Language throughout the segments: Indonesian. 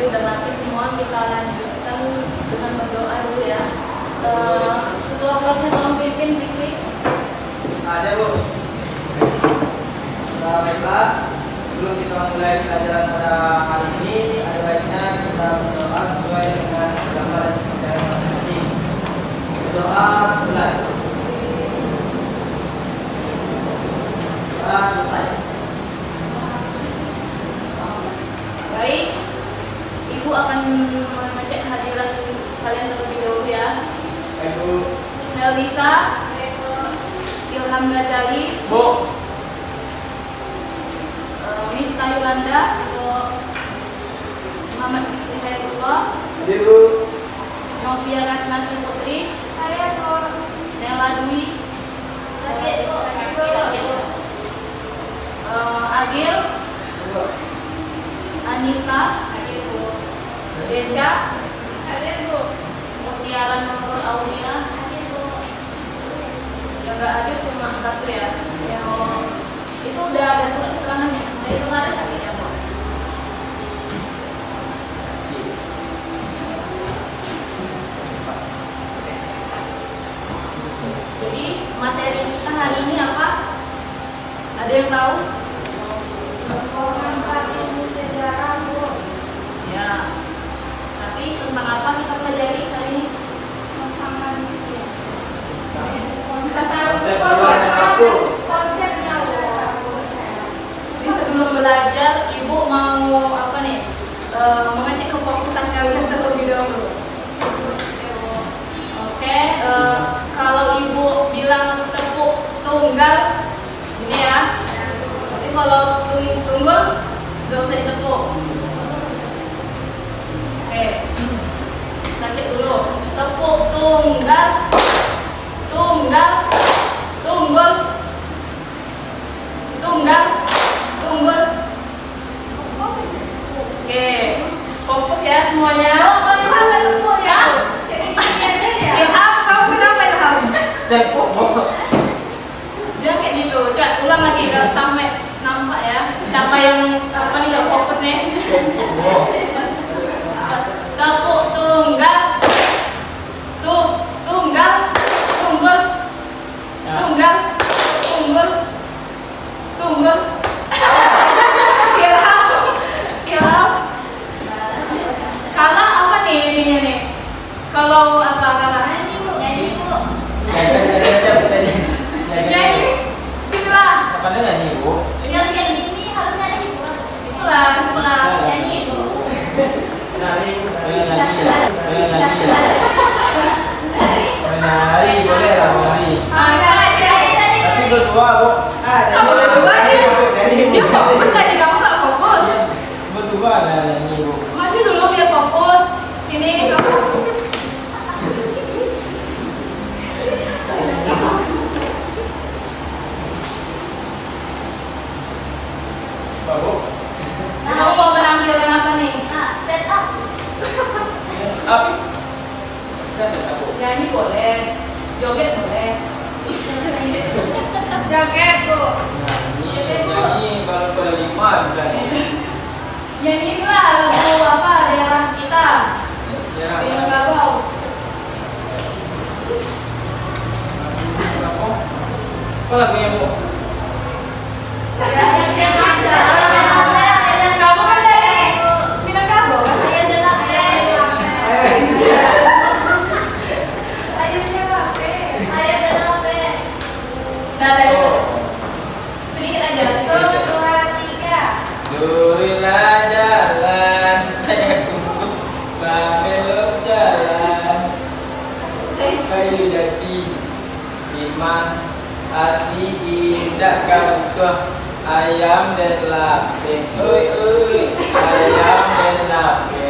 udah rapi semua, kita lanjutkan dengan berdoa dulu ya. Ketua kelasnya tolong pimpin Fikri. Ada Bu. Baiklah, sebelum kita mulai pelajaran pada hari ini, ada baiknya kita berdoa sesuai dengan agama dan kepercayaan masing-masing. Berdoa mulai. Selesai. Baik, Ibu akan mengecek hadiran kalian terlebih dahulu ya. Baik Bu. Melisa, Ilham Ghazali, Bu. Miftah Yolanda, Muhammad Fikri Hairullah, Hadir Bu. Novia Rasnasi Putri, Saya Bu. Nela Dwi, Lagi Bu. Agil, Bu. Anissa, Deca, Hadir Bu. Mutiara Nurul Aulia. Hadir Bu. Yang nggak hadir cuma satu ya. Ya. Itu udah ada surat keterangannya. Itu nggak ada sakitnya Bu. Jadi materi kita hari ini apa? Ada yang tahu? Mengangkat ilmu sejarah Bu. Ya. Tapi tentang apa kita pelajari hari ini? Tentang manusia. Konsep keluarga aku. Konsepnya Bu. Jadi sebelum belajar, Ibu mau apa nih? Mengecek kefokusan kalian terlebih dahulu. Oke, kalau Ibu bilang tepuk tunggal, ini ya. Tapi kalau tunggul, nggak usah ditepuk. Oke, kita cek dulu. Tepuk tunggal, tunggal, tunggul, tunggal, tunggul. Oke, fokus ya semuanya. Ya. Ilham, kamu kenapa Ilham? Tepuk Bu. Dia kayak gitu, coba ulang lagi biar sampai nampak ya. Siapa yang apa nih nggak fokus nih? Tepuk tunggal, tunggal, tunggul, tunggal, tunggul, tunggul. Ilham, Ilham. Kalau apa nih ininya nih? Kalau apa kalahnya nih Bu? Nyanyi Bu. Nyanyi, itulah, Apa nyanyi Bu? Siang-siang gini harus nyanyi Bu. itulah. Nyanyi Bu. Menari. Menari boleh lah menari. Tapi berdua Bu. Kamu berdua nih. Dia fokus tadi, kamu nggak fokus. Berdua lah nyanyi Bu. Maju dulu biar fokus. Sini kamu. Bu. Kamu mau menampilkan apa nih? Nah, set up. Apa? Bu. Nyanyi boleh, joget boleh. Joget Bu. Nyanyi kalau pada 5 bisa nih. Nyanyi lah lagu apa daerah kita. Minangkabau. Apa lagunya Bu? Yang ada. Kamu kan dari Minangkabau kan? Ayo delapan. Ayo delapan. Nah, dari sedikit aja. 1, 2, 3. Durilah jalan, belok jalan, kayu jati, imam hati indah kau ayam dan lape, ayam dan lape.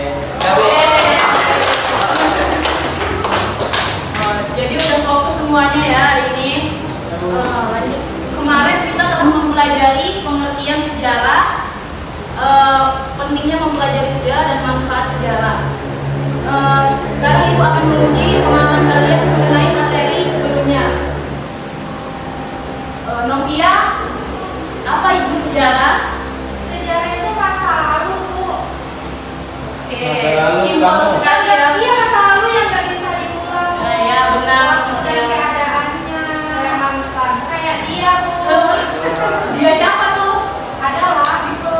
Jadi udah fokus semuanya ya hari ini. Lanjut. Kemarin kita telah mempelajari pengertian sejarah, pentingnya mempelajari sejarah dan manfaat sejarah. Sekarang Ibu akan menguji pemahaman kalian mengenai materi sebelumnya. Novia, apa itu sejarah? Sejarah itu masa lalu Bu. Oke. simbol kamu. sekali ya. Iya, masa lalu yang nggak bisa diulang. Nah, ya, benar. Waktu dan keadaannya. Kayak mantan. Kayak dia, Bu. Dia siapa tuh? Adalah gitu.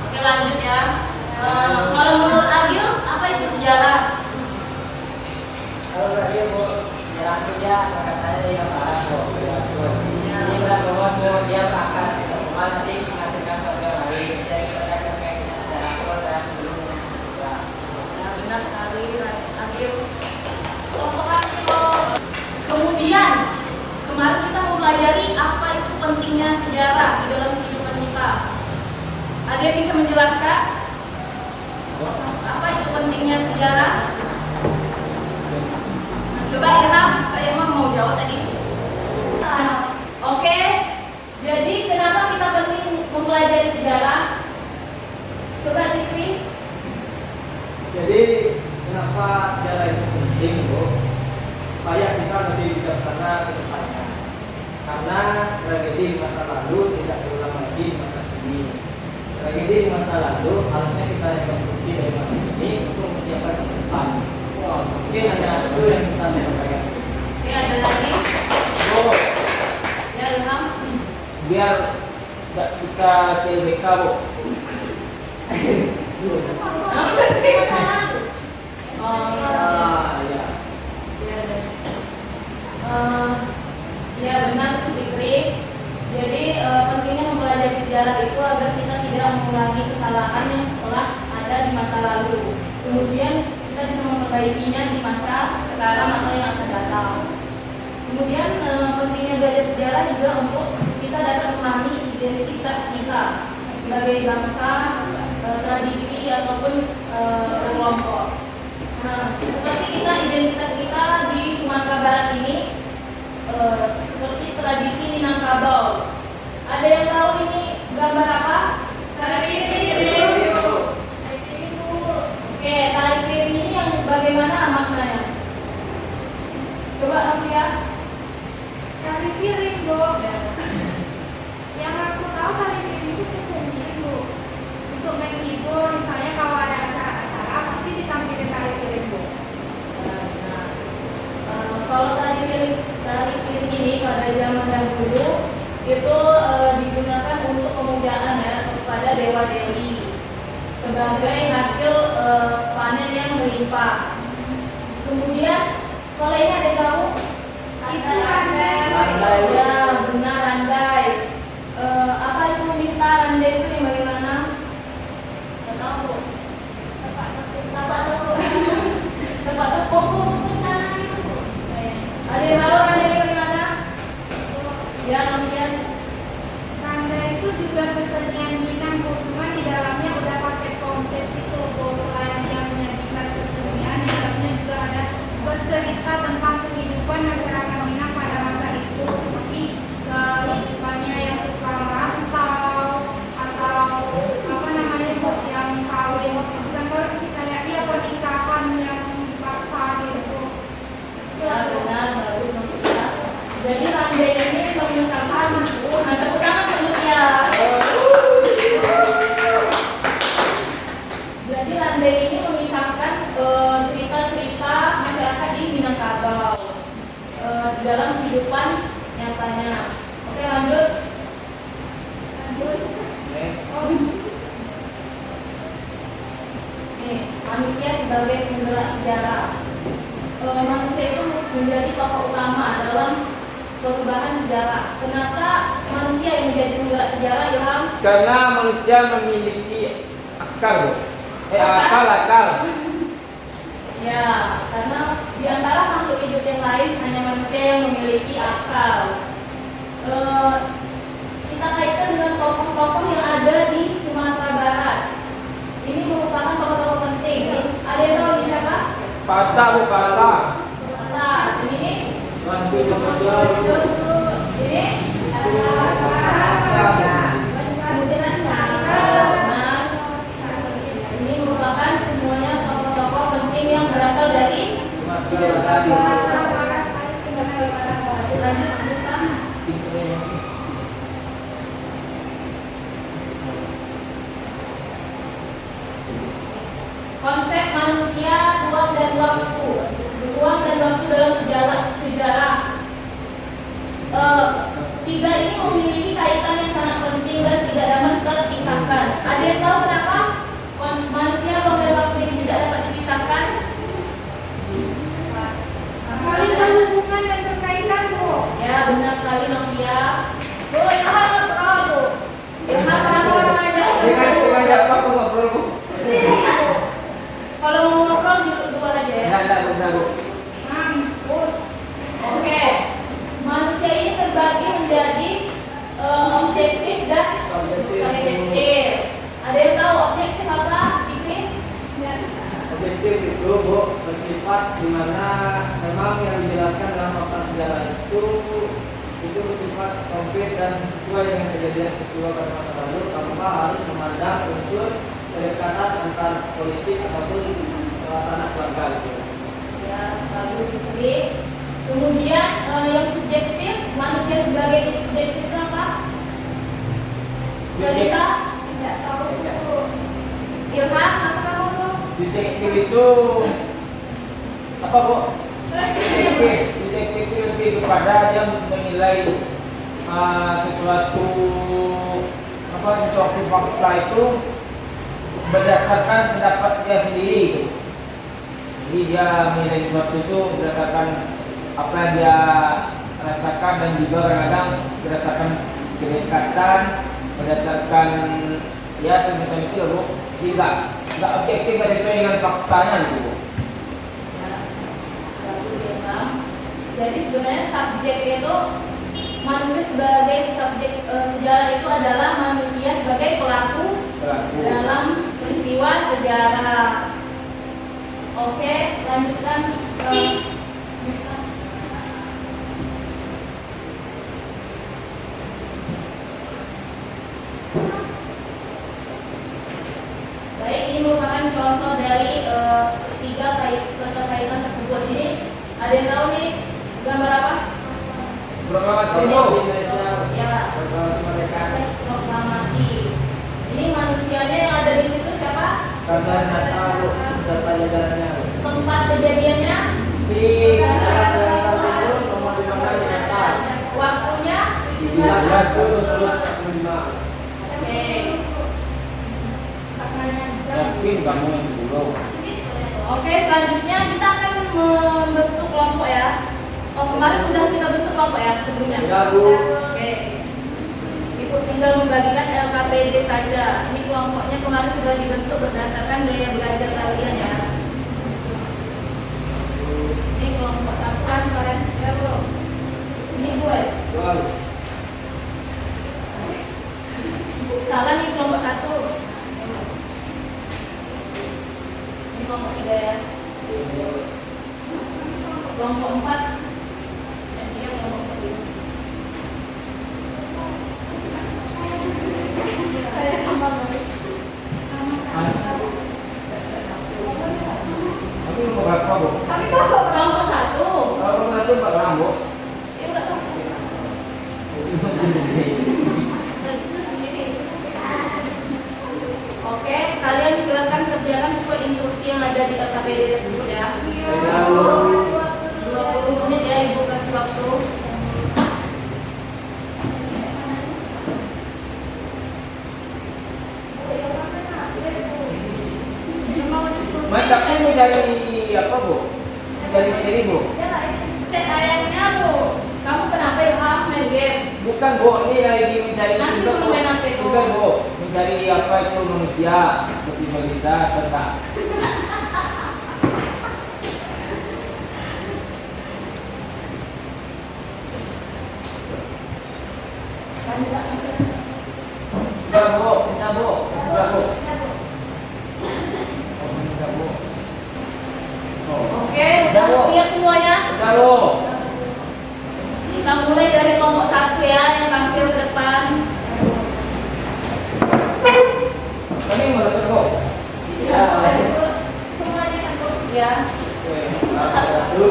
Oke, lanjut ya. Kalau menurut Agil, apa itu sejarah? Kalau berarti Bu, sejarah itu dia katanya dari kesalahan Bu. Ini berarti bahwa dia akan nanti menghasilkan sesuatu yang lain. Jadi pada kayak sejarah itu dan sebelumnya. Ya. Nah, benar sekali, Agil. Kelompok kasih, Bu. Kemudian, kemarin kita mempelajari apa itu pentingnya sejarah di dalam kehidupan kita. Ada yang bisa menjelaskan? Apa itu pentingnya sejarah? Coba Ilham, Kak Ilham mau jawab tadi. Oke, jadi kenapa kita penting mempelajari sejarah? Coba Zikri. Jadi kenapa sejarah itu penting, Bu? Supaya kita lebih bijaksana ke depannya. Karena tragedi di masa lalu tidak terulang lagi di masa kini. Tragedi di masa lalu harusnya kita rekonstruksi dari masa kini untuk mempersiapkan ke depan. Wah, mungkin hanya itu yang bisa saya sampaikan. Oke, ada lagi. Bu, Ya Ilham. biar nggak kita CLBK, Bu. Ah, ya. Ya benar Fikri. Jadi pentingnya mempelajari sejarah itu agar kita tidak mengulangi kesalahan yang telah ada di masa lalu. Kemudian kita bisa memperbaikinya di masa sekarang atau yang akan datang. Kemudian pentingnya belajar sejarah juga untuk kita dapat memahami identitas kita sebagai bangsa, tradisi ataupun kelompok. Nah, seperti kita identitas kita di Sumatera Barat ini seperti tradisi Minangkabau. Ada yang tahu ini gambar apa? Tali piring. Oke, tali piring ini yang bagaimana maknanya? Coba Novia. Tali piring, Bu. Yang aku tahu tali piring itu kesenian, Bu. Untuk menghibur, misalnya kalau ada acara-acara pasti ditampilkan tali piring, Bu. Kalau tali piring ini pada zaman dahulu itu digunakan untuk pemujaan ya kepada dewa dewi sebagai hasil panen yang melimpah. Kemudian kalau ini ada yang tahu? Itu randai. Ya benar, randai. Apa itu minta randai itu yang bagaimana? Nggak tahu, Bu. Tempat tepuk. Tempat tepuk. Buku tanah itu, Bu. Ada yang tahu randai ini bagaimana? Ya kemudian Randai itu juga kesenian Minang, Bu. Cuma di dalamnya udah pakai konsep itu, Bu. Selain yang menyajikan kesenian, di dalamnya juga ada bercerita tentang kehidupan masyarakat Minang pada masa itu, seperti kehidupannya yang suka merantau atau apa namanya, Bu, yang kawin, bukan kawin sih, kayak dia pernikahan yang dipaksa gitu. ya benar, bagus Novia. Jadi randai ini memisahkan tepuk tangan untuk ya. Jadi randai ini memisahkan cerita-cerita masyarakat di Minangkabau di dalam kehidupan nyatanya. Oke lanjut. Nih, manusia sebagai penggerak sejarah. Manusia itu menjadi tokoh utama dalam perubahan sejarah. Kenapa manusia yang menjadi penggerak sejarah, Ilham? Karena manusia memiliki akal, Bu. Akal. Ya, karena di antara makhluk hidup yang lain hanya manusia yang memiliki akal. Kita kaitkan dengan tokoh-tokoh yang ada di Sumatera Barat. Ini merupakan tokoh-tokoh penting. Ada yang tahu ini siapa? Patah, Bu, patah. Nah, ini Bantu bekerja. ini ini merupakan semuanya tokoh-tokoh penting yang berasal dari lanjut Pak. Konsep kaitan yang sangat penting dan tidak dapat terpisahkan. Ada yang tahu kenapa manusia dan waktu ini tidak dapat dipisahkan? Saling berhubungan dan berkaitan, Bu. Ya, benar sekali Novia. Bu, Ilham ngobrol, Bu. Ilham kenapa aja? Dengan apa ngobrol bu? Kalau mau ngobrol di luar aja ya. Enggak benar bu. Mampus. Oke. Manusia ini terbagi menjadi objektif dan subjektif. Ada yang tahu objektif apa? Fikri? Objektif itu Bu bersifat di mana memang yang dijelaskan dalam fakta sejarah itu bersifat konkret dan sesuai dengan kejadian peristiwa pada masa lalu tanpa harus memandang unsur kedekatan antar politik ataupun suasana keluarga itu. Ya, bagus Fikri. Kemudian yang subjektif, manusia sebagai subjektif itu apa? Lisa? Tidak tahu. Ilham, apa kamu tuh? Detektif itu apa bu? Detektif itu lebih kepada dia menilai sesuatu fakta itu berdasarkan pendapat dia sendiri. Jadi dia menilai sesuatu itu berdasarkan apa yang dia rasakan dan juga kadang-kadang berdasarkan kedekatan, berdasarkan ya semacam itu loh bu. Tidak objektif sesuai dengan faktanya gitu. Ya, bagus Ilham. Jadi sebenarnya subjek itu manusia sebagai subjek sejarah itu adalah manusia sebagai pelaku dalam peristiwa sejarah. Oke, lanjutkan. Baik, ini merupakan contoh dari tiga keterkaitan tersebut. Ini ada yang tahu nih gambar apa? Proklamasi bu. Indonesia Ya, Proklamasi Merdeka. proklamasi. Ini manusianya yang ada di situ siapa? Kabar Natal Bu beserta jajarannya. Tempat kejadiannya? Di daerah itu nomor 5 di Natal. Waktunya? 1945. Oke. Yakin kamu yang dulu. Oke, selanjutnya kita akan membentuk kelompok ya. Oh, kemarin sudah kita bentuk kelompok ya sebelumnya. Ya Bu. Oke. Ibu tinggal membagikan LKPD saja. Ini kelompoknya kemarin sudah dibentuk berdasarkan gaya belajar kalian ya. Ini kelompok satu kan kemarin ya Bu. Ini gue. Wow. Salah nih kelompok satu. Ini kelompok tiga ya. Kelompok 4. Ini kelompok 5. Saya sama lagi. Tapi mau berapa bu? Kelompok 1. Kalau nanti berapa bu? Ya enggak tahu. Oke, kalian silakan kerjakan sesuai instruksi yang ada di LKPD tersebut ya. 20 menit ya Ibu kasih waktu. Mantapnya mencari apa bu? Mencari materi bu? Cek ayamnya Bu. Kamu kenapa Ilham main game? Bukan bu, ini lagi mencari Nanti juga, dulu Bu. main apa itu? Bukan bu, mencari apa itu manusia seperti Melisa tentang Sudah bu, minta bu, sudah bu. Oh, minta bu. Oh, Oke, udah siap semuanya? sudah bu. Kita mulai dari kelompok 1 ya, yang tampil ke depan. Kami mau datang bu. Ya, semuanya kan Bu. Ya. Oke, satu.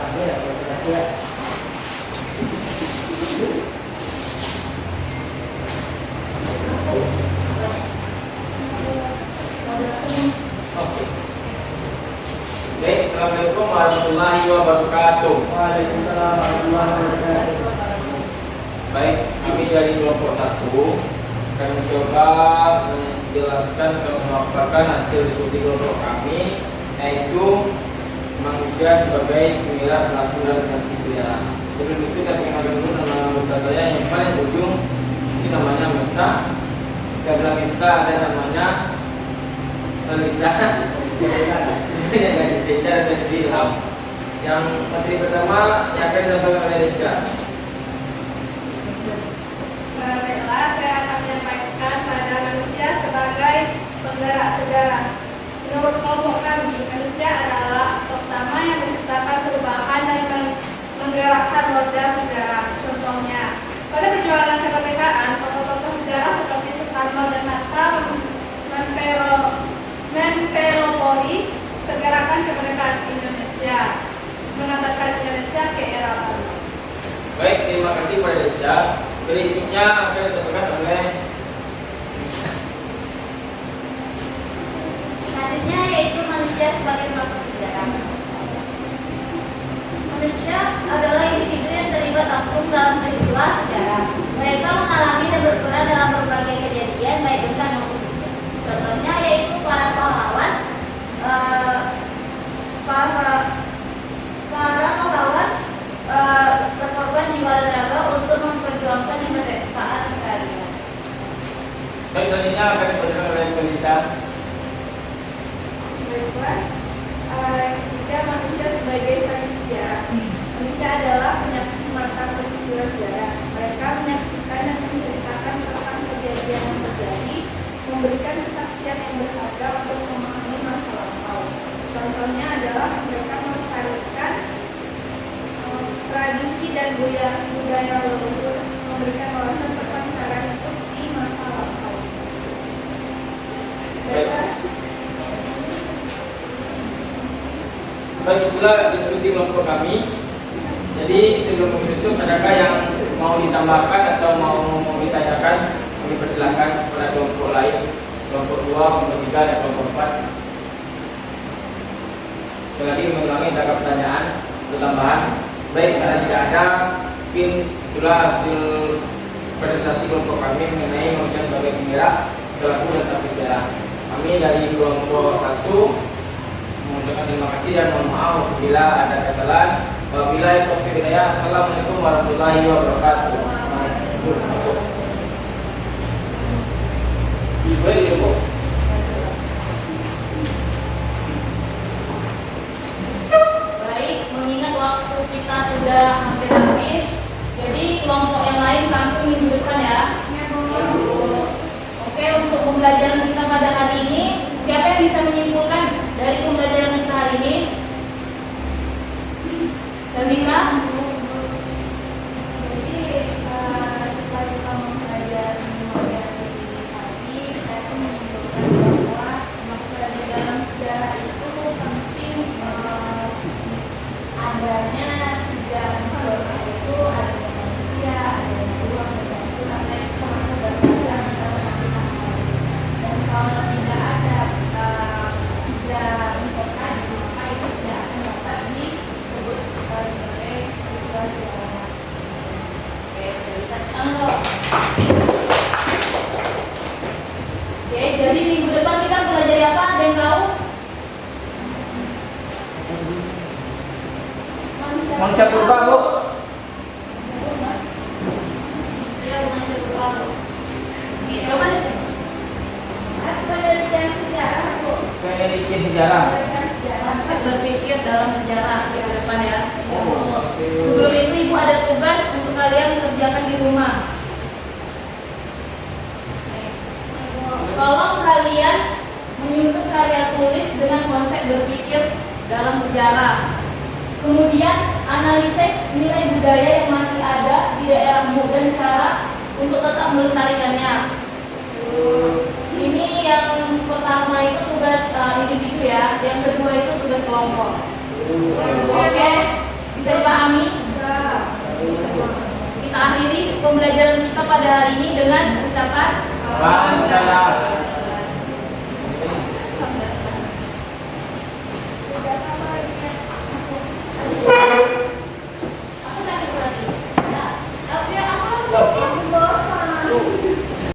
Ada ya, kira-kira. Oke. Baik, assalamualaikum warahmatullahi wabarakatuh. Waalaikumsalam warahmatullahi wabarakatuh. aku akan mencoba menjelaskan atau memaparkan hasil studi kelompok kami, yaitu manusia sebagai penggerak pelaku dan saksi sejarah. Sebelum itu saya kenalkan dulu nama anggota saya yang paling ujung, ini namanya Miftah. Saya bilang Miftah, ada namanya Lisa, yang dari Deja dan dari Ilham. Yang materi pertama yang akan disampaikan oleh Deja. Baiklah, saya akan menyampaikan pada manusia sebagai penggerak sejarah. Menurut kelompok kami, manusia adalah pertama yang menciptakan perubahan dan menggerakkan roda sejarah. Contohnya, pada perjuangan kemerdekaan, tokoh-tokoh sejarah seperti Soekarno dan Hatta mempelopori pergerakan kemerdekaan Indonesia, mengatakan Indonesia ke era baru. Baik, terima kasih pada Deja. Berikutnya akan disampaikan oleh selanjutnya yaitu manusia sebagai pelaku sejarah. Manusia adalah individu yang terlibat langsung dalam peristiwa sejarah. Mereka mengalami dan berperan dalam berbagai kejadian baik besar maupun kecil. Contohnya yaitu para pahlawan, berkorban jiwa dan raga untuk memperjuangkan kemerdekaan negara. baik, selanjutnya akan dibacakan oleh Felisa. Baiklah, yang ketiga manusia sebagai saksi sejarah. Manusia adalah penyaksi mata peristiwa sejarah. Mereka menyaksikan dan menceritakan tentang kejadian yang terjadi, memberikan kesaksian yang berharga untuk memahami masa lampau. Contohnya adalah mereka melestarikan tradisi dan budaya leluhur, memberikan wawasan tentang cara hidup di masa lampau. Baik, itulah diskusi kelompok kami. Jadi sebelum menutup, adakah yang mau ditambahkan atau mau ditanyakan? Kami persilakan kepada kelompok lain, kelompok 2, kelompok 3, dan kelompok 4. Sekali lagi mengulangi, ada pertanyaan tambahan. Baik, karena tidak ada, mungkin itulah hasil presentasi kelompok kami mengenai manusia sebagai penggerak, pelaku dan saksi sejarah. Kami dari kelompok 1 mengucapkan terima kasih dan mohon maaf apabila ada kesalahan. Wabillahi taufiq wal hidayah. Assalamualaikum warahmatullahi wabarakatuh. Boleh dicoba. Baik, mengingat waktu kita sudah hampir habis, jadi kelompok yang lain langsung minggu depan ya. Oke, untuk pembelajaran kita pada hari ini, siapa yang bisa menyimpulkan dari pembelajaran kita hari ini? Dan bisa? Jadi setelah kita mempelajari materi tadi, saya menyimpulkan bahwa di dalam sejarah itu penting adanya 3 unsur, yaitu adanya manusia, adanya ruang dan waktu, sampai kebersamaan antara satu sama lain. Dan kalau tidak ada 3 unsur tadi, maka itu tidak akan dapat disebut sebagai peristiwa sejarah. Oke, bisa contoh. Oke, jadi minggu depan kita belajar apa? Ada yang tahu? Manusia purba, Bu. Ya, manusia berlalu. Oke, coba deh. Penelitian sejarah, Bu. Penelitian sejarah. Penelitian sejarah. Konsep berpikir dalam sejarah minggu depan ya. Oh, oke. Sebelum itu ibu ada tugas untuk kalian kerjakan di rumah. Tolong kalian menyusun karya tulis dengan konsep berpikir dalam sejarah. Kemudian analisis nilai budaya yang masih ada di daerahmu dan cara untuk tetap melestarikannya. Ini yang pertama itu tugas individu ya, yang kedua itu tugas kelompok. Oke, bisa dipahami? Kita akhiri pembelajaran kita pada hari ini dengan ucapan